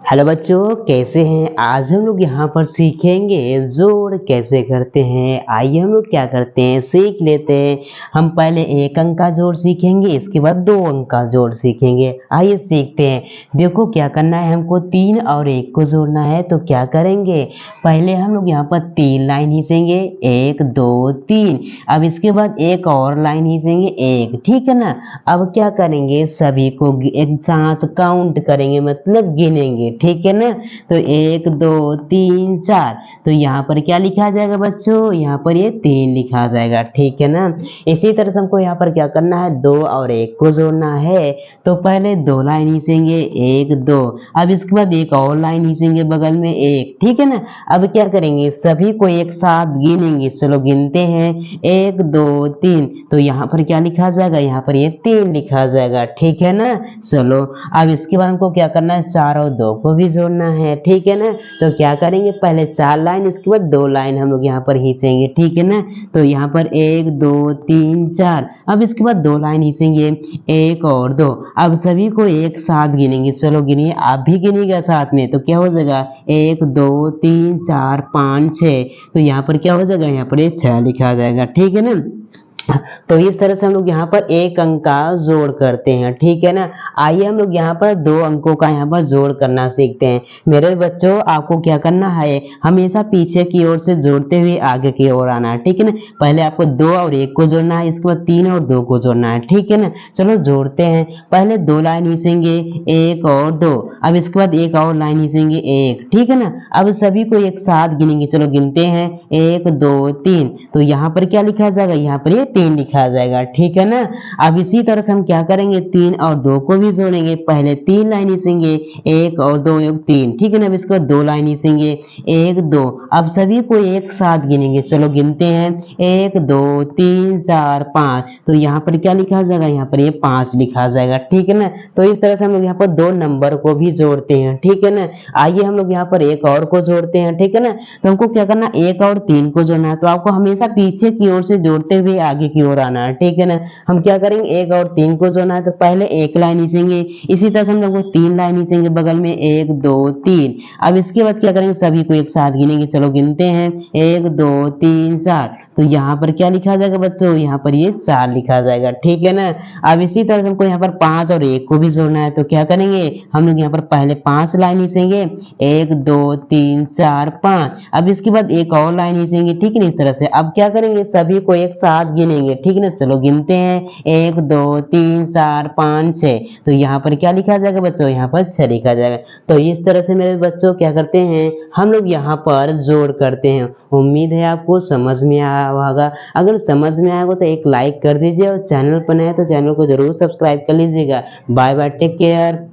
Hello बच्चों, कैसे हैं। आज हम लोग यहाँ पर सीखेंगे जोड़ कैसे करते हैं। आइए हम लोग क्या करते हैं, सीख लेते हैं। हम पहले एक अंक का जोड़ सीखेंगे, इसके बाद दो अंक का जोड़ सीखेंगे। आइए सीखते हैं। देखो क्या करना है, हमको 3 और 1 को जोड़ना है। तो क्या करेंगे, पहले हम लोग यहाँ पर 3 लाइन खींचेंगे, 1 2 3। अब इसके बाद एक और लाइन खींचेंगे 1, ठीक है ना। अब क्या करेंगे, सभी को एक साथ काउंट करेंगे, मतलब गिनेंगे, ठीक है ना। तो 1 2 3 4। तो यहाँ पर क्या लिखा जाएगा बच्चों, यहाँ पर ये 3 लिखा जाएगा, ठीक है ना। इसी तरह से हमको यहाँ पर क्या करना है, 2 और 1 को जोड़ना है। तो पहले 2 लाइन खींचेंगे, 1 2। अब इसके बाद एक और लाइन खींचेंगे बगल में 1, ठीक है ना। अब क्या करेंगे, सभी को एक साथ गिनेंगे। चलो गिनते हैं, 1 2 3। तो यहाँ पर क्या लिखा जाएगा, यहाँ पर ये 3 लिखा जाएगा, ठीक है ना। चलो अब इसके बाद हमको क्या करना है, 4 और 2 को भी जोड़ना है, ठीक है ना। तो क्या करेंगे, पहले 4 लाइन, इसके बाद 2 लाइन हम लोग यहाँ पर खींचेंगे, ठीक है ना। तो यहाँ पर 1 2 3 4। अब इसके बाद 2 लाइन खींचेंगे, 1 और 2। अब सभी को एक साथ गिनेंगे। चलो गिनिए, आप भी गिनिएगा साथ में। तो क्या हो जाएगा, 1 2 3 4 5 6। तो यहाँ पर क्या हो जाएगा, यहाँ पर ये 6 लिखा जाएगा, ठीक है ना। तो इस तरह से हम लोग यहाँ पर एक अंक का जोड़ करते हैं, ठीक है ना। आइए हम लोग यहाँ पर 2 अंकों का यहाँ पर जोड़ करना सीखते हैं। मेरे बच्चों, आपको क्या करना है, हमेशा पीछे की ओर से जोड़ते हुए आगे की ओर आना है, ठीक है ना। पहले आपको 2 और 1 को जोड़ना है, इसके बाद 3 और 2 को जोड़ना है, ठीक है ना। चलो जोड़ते हैं। पहले 2 लाइन खींचेंगे, 1 और 2। अब इसके बाद एक और लाइन खींचेंगे 1, ठीक है ना। अब सभी को एक साथ गिनेंगे। चलो गिनते हैं, 1 2 3। तो यहाँ पर क्या लिखा जाएगा, यहाँ पर ये 3 लिखा जाएगा, ठीक है ना। अब इसी तरह से हम क्या करेंगे, 3 और 2 को भी जोड़ेंगे। पहले 3 लाइन खींचेंगे, 1 और 2 3, ठीक है ना। अब इसके बाद 2 लाइन खींचेंगे, 1 2। अब सभी को एक साथ गिनेंगे। चलो गिनते हैं, 1 2 3 4 5। तो यहाँ पर क्या लिखा जाएगा, यहाँ पर ये 5 लिखा जाएगा, ठीक है ना। तो इस तरह से हम लोग यहाँ पर 2 नंबर को भी जोड़ते हैं, ठीक है ना। आइए हम लोग यहाँ पर एक और को जोड़ते हैं, ठीक है ना। तो हमको क्या करना, 1 और 3 को जोड़ना है। तो आपको हमेशा पीछे की ओर से जोड़ते हुए आगे की ओर आना है, ठीक है ना। हम क्या करेंगे, 1 और 3 को जोड़ना है। तो पहले 1 लाइन खींचेंगे, इसी तरह से हम लोग 3 लाइन खींचेंगे बगल में, 1 2 3। अब इसके बाद क्या करेंगे, सभी को एक साथ गिनेंगे। चलो गिनते हैं, 1 2 3 4। तो यहाँ पर क्या लिखा जाएगा बच्चों, यहाँ पर ये 4 लिखा जाएगा, ठीक है ना। अब इसी तरह से हमको यहाँ पर 5 और 1 को भी जोड़ना है। तो क्या करेंगे, हम लोग यहाँ पर पहले 5 लाइन खींचेंगे, 1 2 3 4 5। अब इसके बाद एक और लाइन खींचेंगे, ठीक है ना। इस तरह से अब क्या करेंगे, सभी को एक साथ गिनेंगे, ठीक है ना। चलो गिनते हैं, 1 2 3 4 5 6। तो यहाँ पर क्या लिखा जाएगा बच्चों, यहाँ पर 6 लिखा जाएगा। तो इस तरह से मेरे बच्चों क्या करते हैं, हम लोग यहाँ पर जोड़ करते हैं। उम्मीद है आपको समझ में आया होगा। अगर समझ में आया हो तो एक लाइक कर दीजिए, और चैनल पर नए तो चैनल को जरूर सब्सक्राइब कर लीजिएगा। Bye bye, take care.